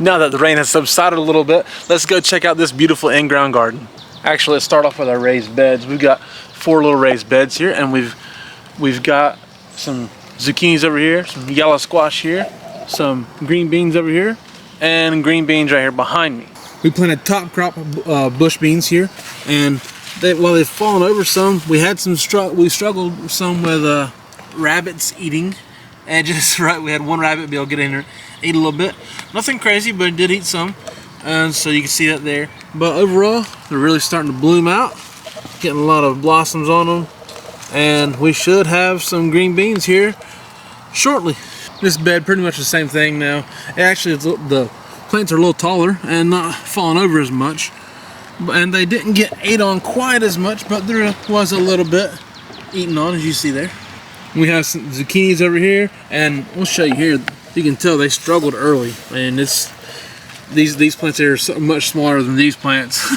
Now that the rain has subsided a little bit, let's go check out this beautiful in-ground garden. Actually, let's start off with our raised beds. We've got 4 little raised beds here, and we've got some zucchinis over here, some yellow squash here, some green beans over here, and green beans right here behind me. We planted top crop bush beans here, and while they've fallen over some, we struggled some with rabbits eating edges. Right, we had one rabbit be able to get in there, eat a little bit. Nothing crazy, but it did eat some, and so you can see that there. But overall, they're really starting to bloom out, getting a lot of blossoms on them, and we should have some green beans here shortly. This bed, pretty much the same thing now. Actually, the plants are a little taller and not falling over as much, and they didn't get ate on quite as much, but there was a little bit eaten on, as you see there. We have some zucchinis over here, and we'll show you here. You can tell they struggled early, and these plants here are so much smaller than these plants.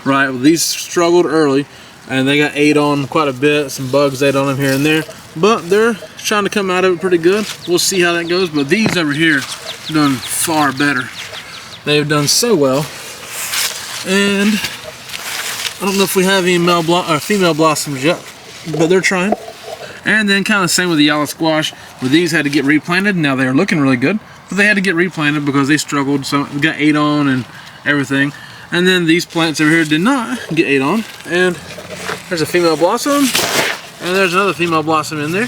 Right, well, these struggled early, and they got ate on quite a bit. Some bugs ate on them here and there, but they're trying to come out of it pretty good. We'll see how that goes, but these over here have done far better. They've done so well, and I don't know if we have any female blossoms yet, but they're trying. And then kind of the same with the yellow squash, where these had to get replanted. Now they are looking really good, but they had to get replanted because they struggled, so it got ate on and everything. And then these plants over here did not get ate on, and there's a female blossom, and there's another female blossom in there.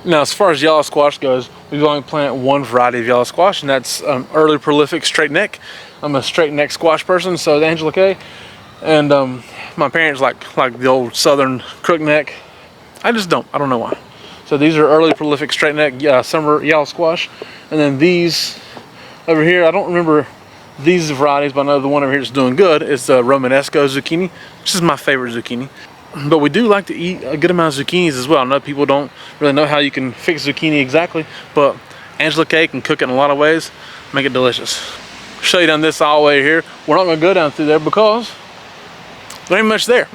Now, as far as yellow squash goes, we've only planted one variety of yellow squash, and that's early prolific straight neck. I'm a straight neck squash person, so Angela Kay, and my parents like the old southern crook neck. I don't know why. So these are early prolific straight neck summer yellow squash, and then these over here, I don't remember these varieties, but I know the one over here is doing good. It's the Romanesco zucchini, which is my favorite zucchini. But we do like to eat a good amount of zucchinis as well. I know people don't really know how you can fix zucchini exactly, but Angela Kay can cook it in a lot of ways, make it delicious. I'll show you down this hallway here. We're not going to go down through there because there ain't much there.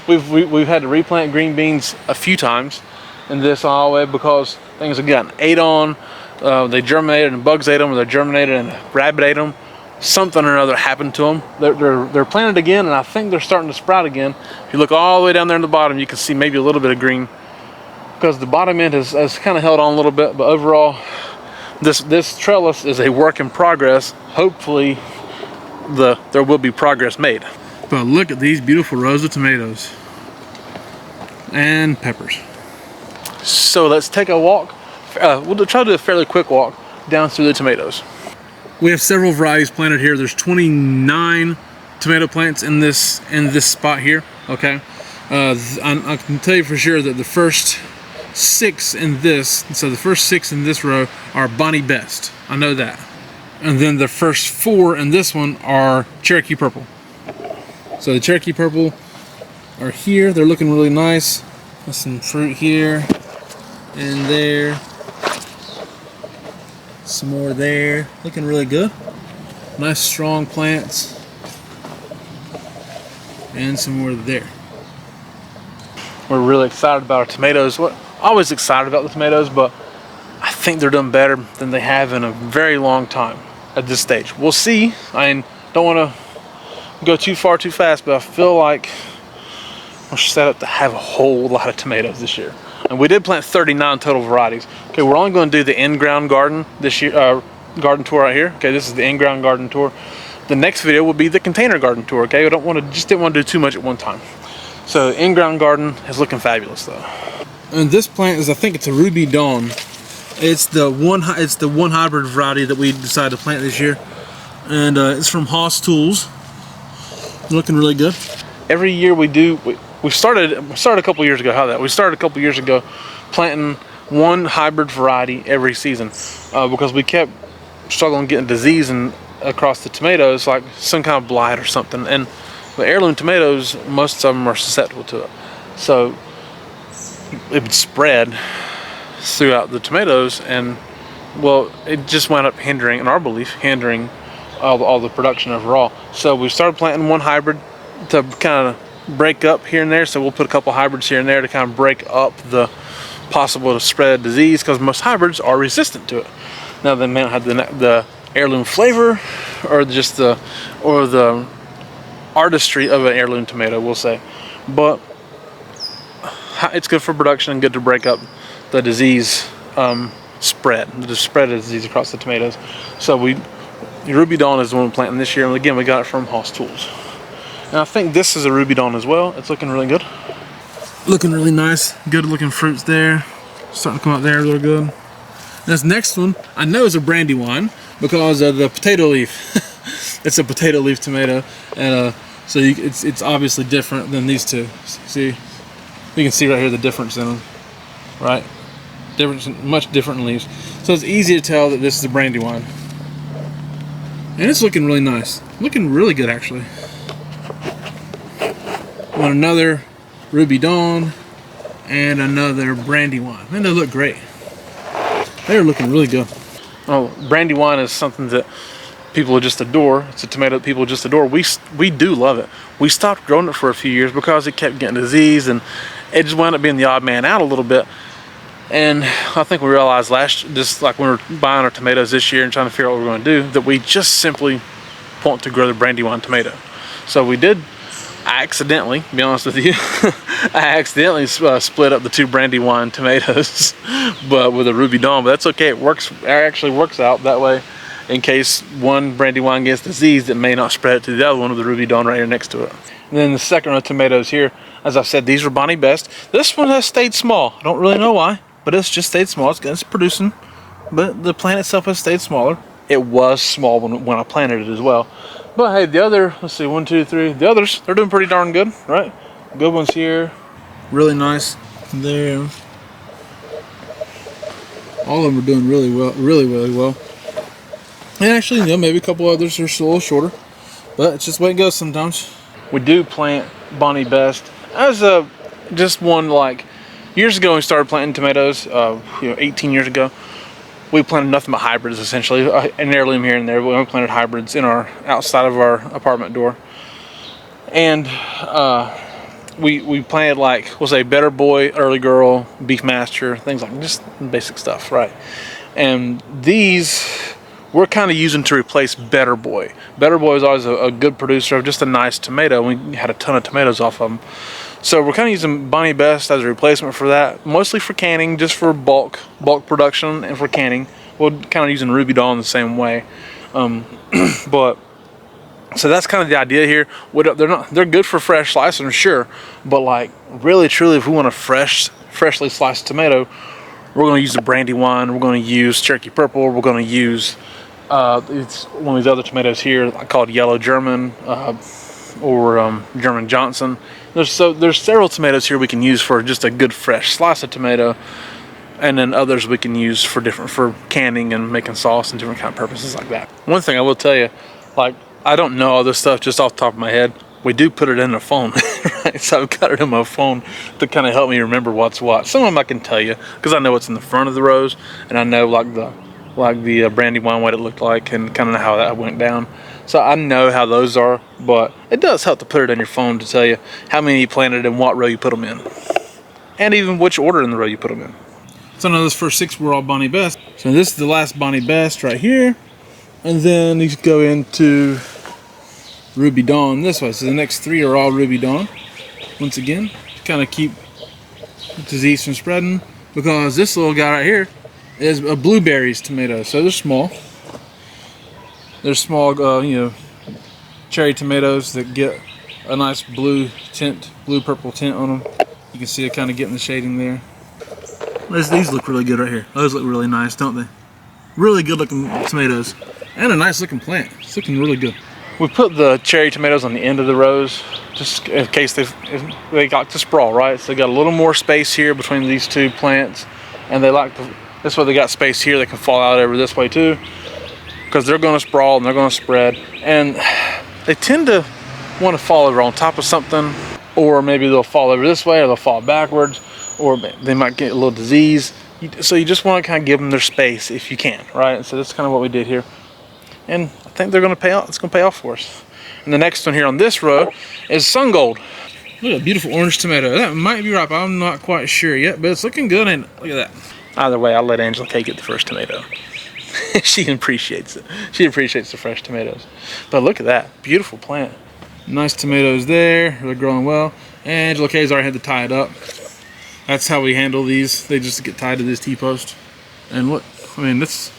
We've had to replant green beans a few times in this hallway because things have gotten ate on. They germinated and bugs ate them, or they germinated and a rabbit ate them. Something or another happened to them. They're planted again, and I think they're starting to sprout again. If you look all the way down there in the bottom, you can see maybe a little bit of green because the bottom end has kind of held on a little bit. But overall, this trellis is a work in progress. Hopefully, there will be progress made. But look at these beautiful rows of tomatoes and peppers. So let's take a walk. We'll try to do a fairly quick walk down through the tomatoes. We have several varieties planted here. There's 29 tomato plants in this spot here. Okay, I can tell you for sure that the first 6 in this row are Bonnie Best. I know that. And then the first 4 in this one are Cherokee Purple. So the Cherokee Purple are here. They're looking really nice. There's some fruit here and there. Some more there. Looking really good. Nice strong plants. And some more there. We're really excited about our tomatoes. Always excited about the tomatoes, but I think they're doing better than they have in a very long time at this stage. We'll see. I don't want to go too far too fast, but I feel like we're set up to have a whole lot of tomatoes this year. And we did plant 39 total varieties. Okay, we're only going to do the in-ground garden this year, garden tour right here. Okay, this is the in-ground garden tour. The next video will be the container garden tour. Okay, we didn't want to do too much at one time. So in-ground garden is looking fabulous though. And this plant is, I think it's a Ruby Dawn. It's the one hybrid variety that we decided to plant this year, and it's from Haas Tools. Looking really good. Every year we started a couple years ago. We started a couple years ago planting one hybrid variety every season because we kept struggling getting disease across the tomatoes, like some kind of blight or something. And the heirloom tomatoes, most of them are susceptible to it, so it would spread throughout the tomatoes, and well, it just wound up hindering, in our belief, all the production overall. So we started planting one hybrid to kind of break up here and there. So we'll put a couple hybrids here and there to kind of break up the possible spread of disease, because most hybrids are resistant to it. Now they may not have the heirloom flavor or just the artistry of an heirloom tomato, we'll say. But it's good for production and good to break up the disease spread of disease across the tomatoes. So Ruby Dawn is the one we're planting this year, and again, we got it from Hoss Tools. And I think this is a Ruby Dawn as well. It's looking really good. Looking really nice. Good looking fruits there. Starting to come out there real good. This next one, I know is a Brandywine because of the potato leaf. It's a potato leaf tomato, and so it's obviously different than these two. See, you can see right here the difference in them, right? Much different in leaves. So it's easy to tell that this is a Brandywine. And it's looking really nice. Looking really good, actually. Want another Ruby Dawn and another Brandywine. Man, they look great. They're looking really good. Oh, Brandywine is something that people just adore. It's a tomato that people just adore. We do love it. We stopped growing it for a few years because it kept getting disease, and it just wound up being the odd man out a little bit. And I think we realized just like when we were buying our tomatoes this year and trying to figure out what we were going to do, that we just simply want to grow the Brandywine tomato. So we did. I accidentally, to be honest with you, I accidentally split up the two Brandywine tomatoes, but with a Ruby Dawn. But that's okay. It actually works out that way. In case one Brandywine gets diseased, it may not spread it to the other one with the Ruby Dawn right here next to it. And then the second row of tomatoes here, as I said, these were Bonnie Best. This one has stayed small. I don't really know why, but it's just stayed small. It's producing, but the plant itself has stayed smaller. It was small when I planted it as well. But hey, the other, let's see, 1, 2, 3. The others, they're doing pretty darn good, right? Good ones here. Really nice there. All of them are doing really well, really well. And actually, you know, maybe a couple others are still a little shorter, but it's just the way it goes sometimes. We do plant Bonnie Best as just one, like years ago when we started planting tomatoes, 18 years ago. We planted nothing but hybrids, essentially, an heirloom here and there. But we planted hybrids in outside of our apartment door, and we planted, like, we'll say Better Boy, Early Girl, Beefmaster, things like just basic stuff, right? And these we're kind of using to replace Better Boy. Better Boy is always a good producer of just a nice tomato. We had a ton of tomatoes off of them. So we're kind of using Bonnie Best as a replacement for that, mostly for canning, just for bulk production and for canning. We're kind of using Ruby Dawn the same way. But so that's kind of the idea here. They're good for fresh slicing, sure, but like really truly, if we want a freshly sliced tomato, we're going to use the Brandywine. We're going to use Cherokee Purple. We're going to use it's one of these other tomatoes here called Yellow German or German Johnson. There's several tomatoes here we can use for just a good fresh slice of tomato, and then others we can use for canning and making sauce and different kind of purposes like that. One thing I will tell you, like, I don't know all this stuff just off the top of my head. We do put it in the phone, right? So I've got it in my phone to kind of help me remember what's what. Some of them I can tell you because I know what's in the front of the rows, and I know like the Brandywine, what it looked like, and kind of how that went down. So I know how those are, but it does help to put it in your phone to tell you how many you planted and what row you put them in, and even which order in the row you put them in. So now those first 6 were all Bonnie Best. So this is the last Bonnie Best right here, and then you go into Ruby Dawn this way. So the next 3 are all Ruby Dawn. Once again, to kind of keep disease from spreading, because this little guy right here is a blueberries tomato. So they're small. They're small, cherry tomatoes that get a nice blue purple tint on them. You can see it kind of getting the shading there. These look really good right here. Those look really nice, don't they? Really good looking tomatoes. And a nice looking plant. It's looking really good. We put the cherry tomatoes on the end of the rows, just in case if they got to sprawl, right? So they got a little more space here between these two plants, and this way they got space here. They can fall out over this way too, because they're going to sprawl and they're going to spread, and they tend to want to fall over on top of something, or maybe they'll fall over this way, or they'll fall backwards, or they might get a little disease. So you just want to kind of give them their space if you can, right? And so that's kind of what we did here. And I think they're going to pay off. It's going to pay off for us. And the next one here on this row is Sun Gold. Look at that beautiful orange tomato. That might be ripe. I'm not quite sure yet, but it's looking good. And look at that. Either way, I'll let Angela Kay get the first tomato. She appreciates it. She appreciates the fresh tomatoes. But look at that, beautiful plant. Nice tomatoes there, they're growing well. Angela Kay's already had to tie it up. That's how we handle these. They just get tied to this T-post. And look, I mean, it's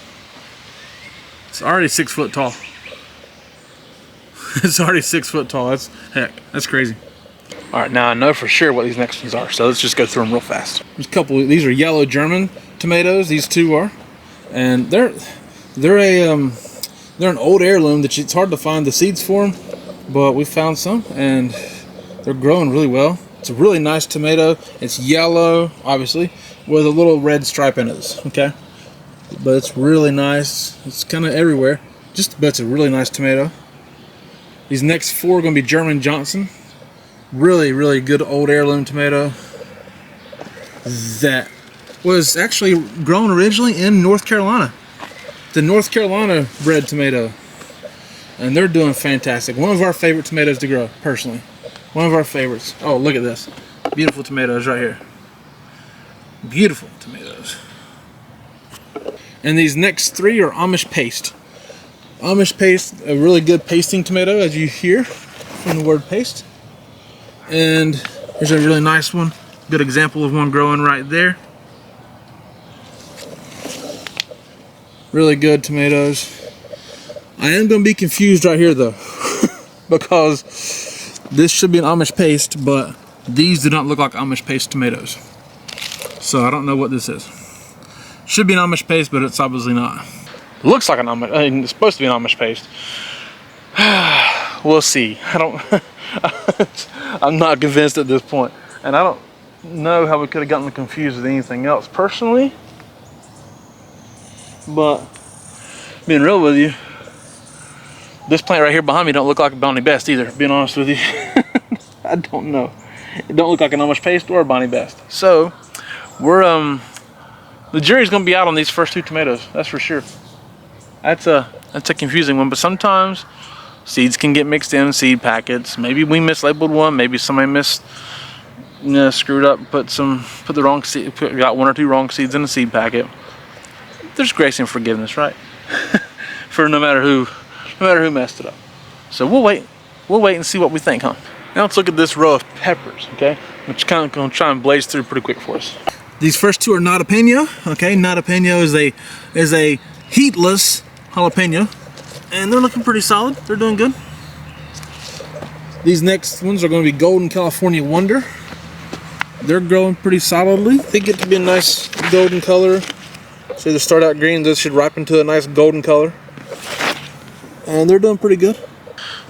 already 6 foot tall. It's already 6 foot tall. That's crazy. All right, now I know for sure what these next ones are, so let's just go through them real fast. There's a couple. These are yellow German tomatoes. These two are, and they're an old heirloom that it's hard to find the seeds for them, but we found some, and they're growing really well. It's a really nice tomato. It's yellow, obviously, with a little red stripe in it. Okay, but it's really nice. It's kind of everywhere. But it's a really nice tomato. These next 4 are going to be German Johnson. Really, really good old heirloom tomato that was actually grown originally in North Carolina. The North Carolina bred tomato. And they're doing fantastic. One of our favorite tomatoes to grow, personally. One of our favorites. Oh, look at this. Beautiful tomatoes right here. Beautiful tomatoes. And these next 3 are Amish paste. Amish paste, a really good pasting tomato, as you hear from the word paste. And here's a really nice one. Good example of one growing right there. Really good tomatoes. I am going to be confused right here though, because this should be an Amish paste, but these do not look like Amish paste tomatoes. So I don't know what this is. Should be an Amish paste, but it's obviously not. Looks like an Amish, I mean, it's supposed to be an Amish paste. We'll see. I'm not convinced at this point. And I don't know how we could have gotten confused with anything else personally. But being real with you, this plant right here behind me don't look like a Bonnie Best either, being honest with you. I don't know. It don't look like an Amish paste or a Bonnie Best. So we're the jury's gonna be out on these first 2 tomatoes, that's for sure. That's a confusing one, but sometimes seeds can get mixed in seed packets. Maybe we mislabeled one, maybe somebody screwed up, put the wrong seed, got 1 or 2 wrong seeds in the seed packet. There's grace and forgiveness, right? For no matter who messed it up. So we'll wait and see what we think, huh? Now let's look at this row of peppers, okay? Which kind of gonna try and blaze through pretty quick for us. These first 2 are jalapeno, okay? Jalapeno is a heatless jalapeno, and they're looking pretty solid. They're doing good. These next ones are going to be Golden California Wonder. They're growing pretty solidly. They get to be a nice golden color. So they start out green, those should ripen to a nice golden color. And they're doing pretty good.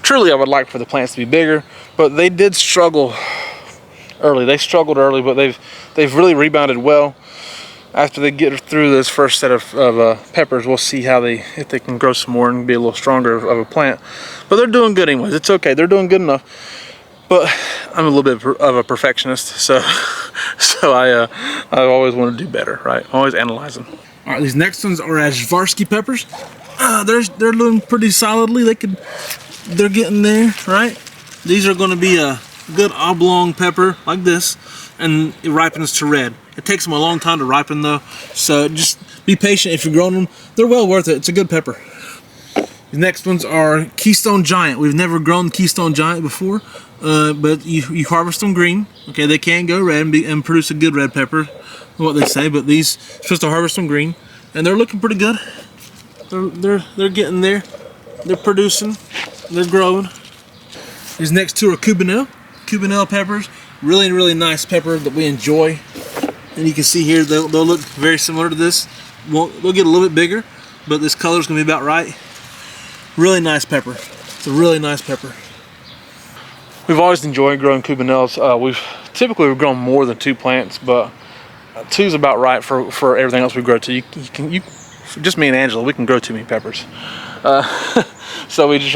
Truly, I would like for the plants to be bigger, but they did struggle early. They struggled early, but they've really rebounded well. After they get through this first set of peppers, we'll see if they can grow some more and be a little stronger of a plant. But they're doing good anyways. It's okay. They're doing good enough. But I'm a little bit of a perfectionist, so I always want to do better, right? Always analyze them. All right, these next ones are Ashvarsky peppers. They're doing pretty solidly. They're getting there, right? These are going to be a good oblong pepper like this, and it ripens to red. It takes them a long time to ripen though, so just be patient if you're growing them. They're well worth it. It's a good pepper. The next ones are Keystone Giant. We've never grown Keystone Giant before, but you harvest them green. Okay, they can go red and produce a good red pepper, what they say. But these are supposed to harvest them green, and they're looking pretty good. They're getting there. They're producing. They're growing. These next 2 are Cubanelle peppers. Really, really nice pepper that we enjoy. And you can see here they'll look very similar to this. They'll get a little bit bigger, but this color's gonna be about right. Really nice pepper. It's a really nice pepper. We've always enjoyed growing Cubanelles. We've typically grown more than 2 plants, but 2's about right for everything else we grow too. You just me and Angela, we can grow too many peppers. So we just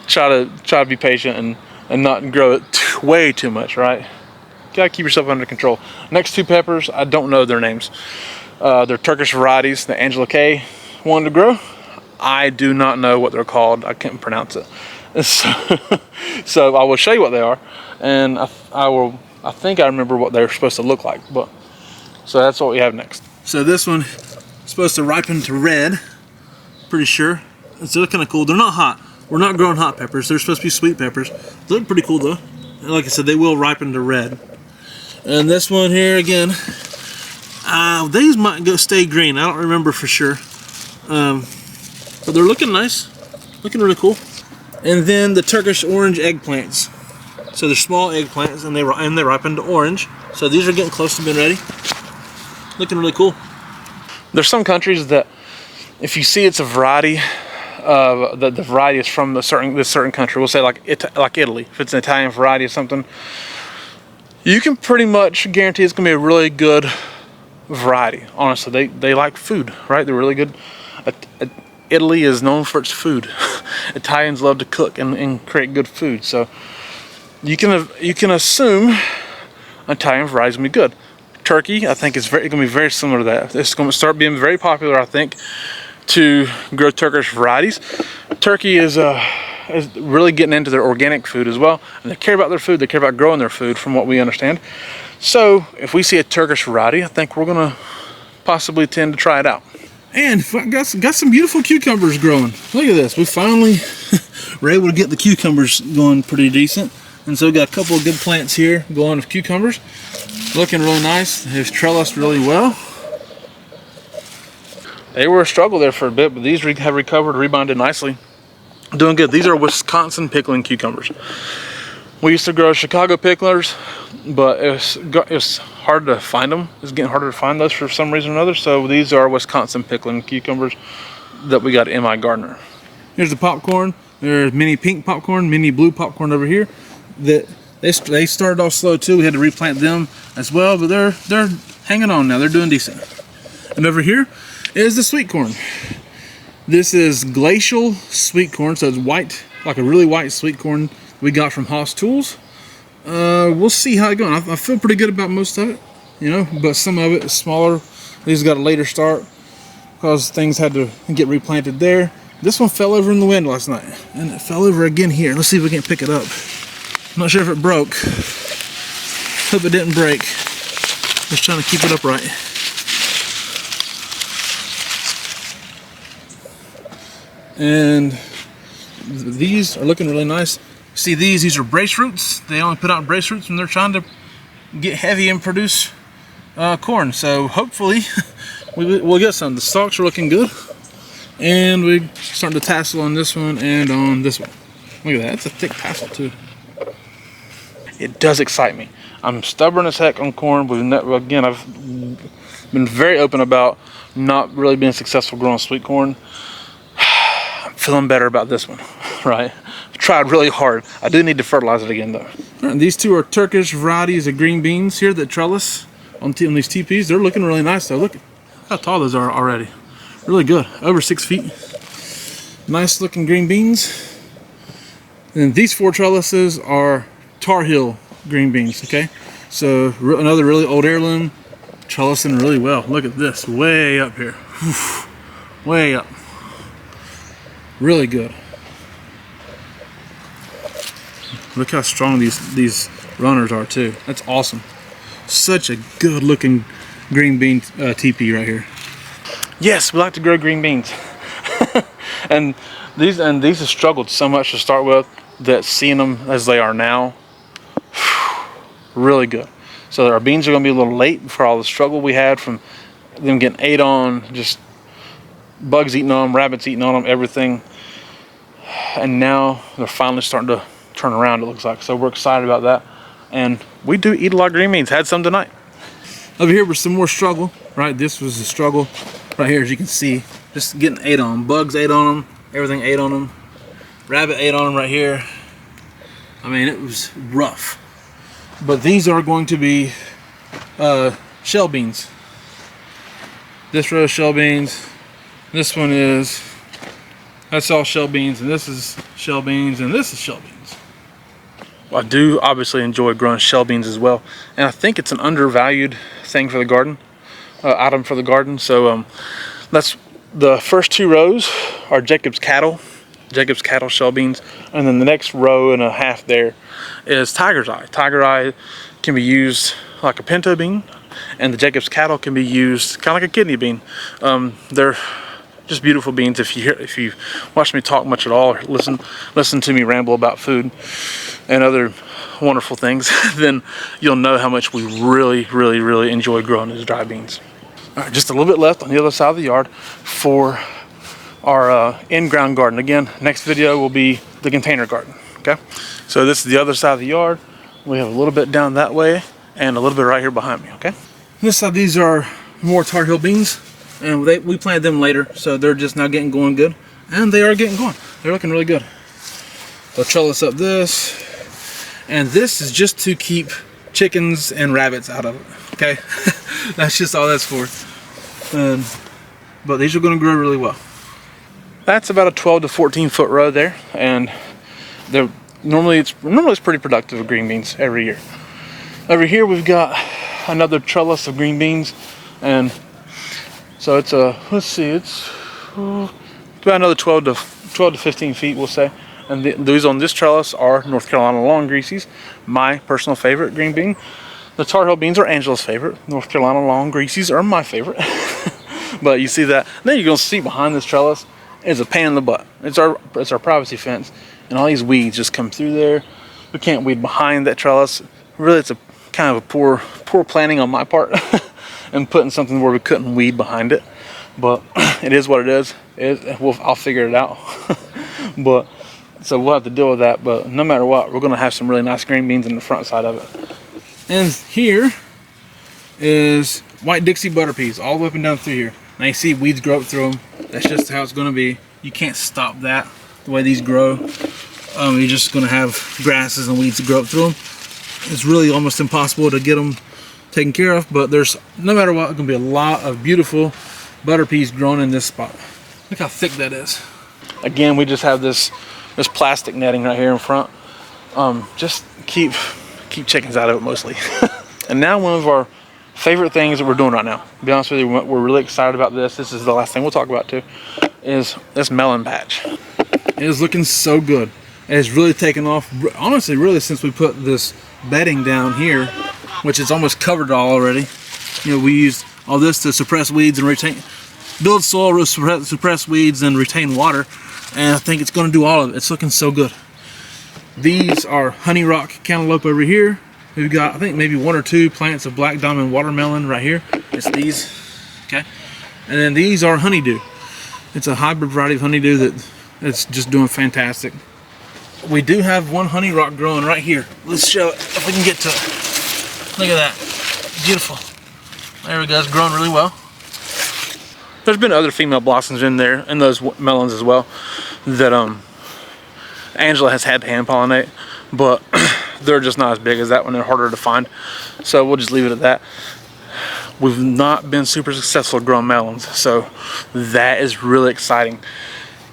try to be patient and not grow it way too much, right? Gotta keep yourself under control. Next 2 peppers, I don't know their names. They're Turkish varieties that Angela Kay wanted to grow. I do not know what they're called. I can't pronounce it. So I will show you what they are, and I think I remember what they're supposed to look like. But so that's what we have next. So this one is supposed to ripen to red. pretty sure. So they're kind of cool. They're not hot. We're not growing hot peppers. They're supposed to be sweet peppers. They look pretty cool though. And like I said, they will ripen to red. And this one here again, these might stay green. I don't remember for sure. But they're looking nice. Looking really cool. And then the Turkish orange eggplants. So they're small eggplants and they ripen to orange. So these are getting close to being ready. Looking really cool. There's some countries that if you see it's a variety, the variety is from this certain country. We'll say like Italy. If it's an Italian variety of something, you can pretty much guarantee it's gonna be a really good variety. Honestly, they like food, right? They're really good. Italy is known for its food. Italians love to cook and create good food. So you can assume Italian variety is gonna be good. Turkey, I think, is going to be very similar to that. It's going to start being very popular, I think, to grow Turkish varieties. Turkey is really getting into their organic food as well, and they care about their food. They care about growing their food, from what we understand. So, if we see a Turkish variety, I think we're going to possibly tend to try it out. And got some beautiful cucumbers growing. Look at this. We finally were able to get the cucumbers going pretty decent. And so we got a couple of good plants here going with cucumbers. Looking really nice. They've trellised really well. They were a struggle there for a bit, but these have recovered, rebounded nicely. Doing good. These are Wisconsin pickling cucumbers. We used to grow Chicago picklers, but it's hard to find them. It's getting harder to find those for some reason or another. So these are Wisconsin pickling cucumbers that we got in my gardener. Here's the popcorn. There's mini pink popcorn, mini blue popcorn over here. That they started off slow too. We had to replant them as well, but they're hanging on now. They're doing decent. And over here is the sweet corn. This is glacial sweet corn, so it's white, like a really white sweet corn we got from Haas Tools. We'll see how it goes. I feel pretty good about most of it, you know, but some of it is smaller. These got a later start because things had to get replanted there. This one fell over in the wind last night, and it fell over again here. Let's see if we can pick it up. I'm not sure if it broke. Hope it didn't break. Just trying to keep it upright. And these are looking really nice. See these are brace roots. They only put out brace roots when they're trying to get heavy and produce corn. So hopefully we'll get some. The stalks are looking good. And we're starting to tassel on this one and on this one. Look at that, that's a thick tassel too. It does excite me. I'm stubborn as heck on corn. Again, I've been very open about not really being successful growing sweet corn. I'm feeling better about this one, right? I've tried really hard. I do need to fertilize it again though. And these two are Turkish varieties of green beans here that trellis on these teepees. They're looking really nice though. Look how tall those are already. Really good, over 6 feet. Nice looking green beans. And these 4 trellises are Tar Heel green beans, okay? So another really old heirloom, trellising really well. Look at this, way up here. Way up. Really good. Look how strong these runners are too. That's awesome. Such a good looking green bean teepee right here. Yes, we like to grow green beans. and these have struggled so much to start with that seeing them as they are now, really good. So our beans are going to be a little late for all the struggle we had from them getting ate on, just bugs eating on them, rabbits eating on them, everything. And now they're finally starting to turn around, it looks like. So we're excited about that. And we do eat a lot of green beans. Had some tonight. Over here was some more struggle, right? This was the struggle right here, as you can see. Just getting ate on. Bugs ate on them. Everything ate on them. Rabbit ate on them right here. I mean, it was rough. But these are going to be shell beans. This row is shell beans. This one is, that's all shell beans, and this is shell beans, and this is shell beans. Well, I do obviously enjoy growing shell beans as well, and I think it's an undervalued thing for the garden, item for the garden. So that's the first 2 rows are Jacob's cattle shell beans, and then the next row and a half there is Tiger's Eye. Tiger Eye can be used like a pinto bean, and the Jacob's cattle can be used kind of like a kidney bean. They're just beautiful beans. If you watch me talk much at all, or listen to me ramble about food and other wonderful things, then you'll know how much we really enjoy growing these dry beans. All right, just a little bit left on the other side of the yard for our in-ground garden. Again, next video will be the container garden. Okay, so this is the other side of the yard. We have a little bit down that way and a little bit right here behind me. Okay, this side, these are more Tar Heel beans, and we planted them later, so they're just now getting going good, and they are getting going. They're looking really good. They'll trellis up this, and this is just to keep chickens and rabbits out of it. Okay, that's just all that's for. But these are going to grow really well. That's about a 12 to 14 foot row there, and they're normally it's pretty productive of green beans every year. Over here we've got another trellis of green beans, and so it's a, let's see, it's about another 12 to 15 feet, we'll say. And these on this trellis are North Carolina long greasies, my personal favorite green bean. The Tar Heel beans are Angela's favorite. North Carolina long greasies are my favorite. But you see that, then you're gonna see behind this trellis is a pain in the butt. It's our privacy fence, and all these weeds just come through there. We can't weed behind that trellis. Really, it's a kind of a poor planning on my part and putting something where we couldn't weed behind it. But it is what it is. I'll figure it out. But so we'll have to deal with that. But no matter what, we're gonna have some really nice green beans in the front side of it. And here is white Dixie butter peas all the way up and down through here. Now you see weeds grow up through them. That's just how it's going to be. You can't stop that, the way these grow. You're just going to have grasses and weeds that grow up through them. It's really almost impossible to get them taken care of, but there's, no matter what, going to be a lot of beautiful butter peas growing in this spot. Look how thick that is. Again, we just have this plastic netting right here in front. Just keep chickens out of it mostly. And now one of our favorite things that we're doing right now, to be honest with you, we're really excited about this. This is the last thing we'll talk about too, is this melon patch. It is looking so good. It has really taken off, honestly, really since we put this bedding down here, which is almost covered all already. You know, we used all this to suppress weeds and build soil, suppress weeds and retain water, and I think it's going to do all of it. It's looking so good. These are honey rock cantaloupe over here. We've got, I think, maybe 1 or 2 plants of black diamond watermelon right here. It's these, okay? And then these are honeydew. It's a hybrid variety of honeydew that's just doing fantastic. We do have one honey rock growing right here. Let's show it if we can get to it. Look at that, beautiful. There we go, it's growing really well. There's been other female blossoms in there, and those melons as well, that Angela has had to hand pollinate, but they're just not as big as that one. They're harder to find, so we'll just leave it at that. We've not been super successful at growing melons, so that is really exciting,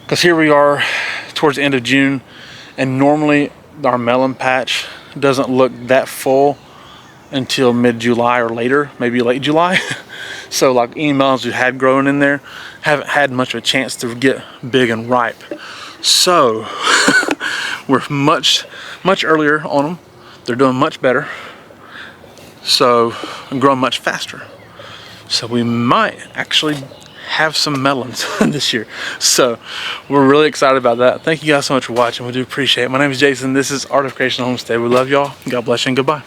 because here we are towards the end of June, and normally our melon patch doesn't look that full until mid-July or later, maybe late July. So like any melons we had growing in there haven't had much of a chance to get big and ripe. So we're much earlier on them. They're doing much better, so and growing much faster. So we might actually have some melons this year. So we're really excited about that. Thank you guys so much for watching. We do appreciate it. My name is Jason. This is Art of Creation Homestead. We love y'all. God bless you and goodbye.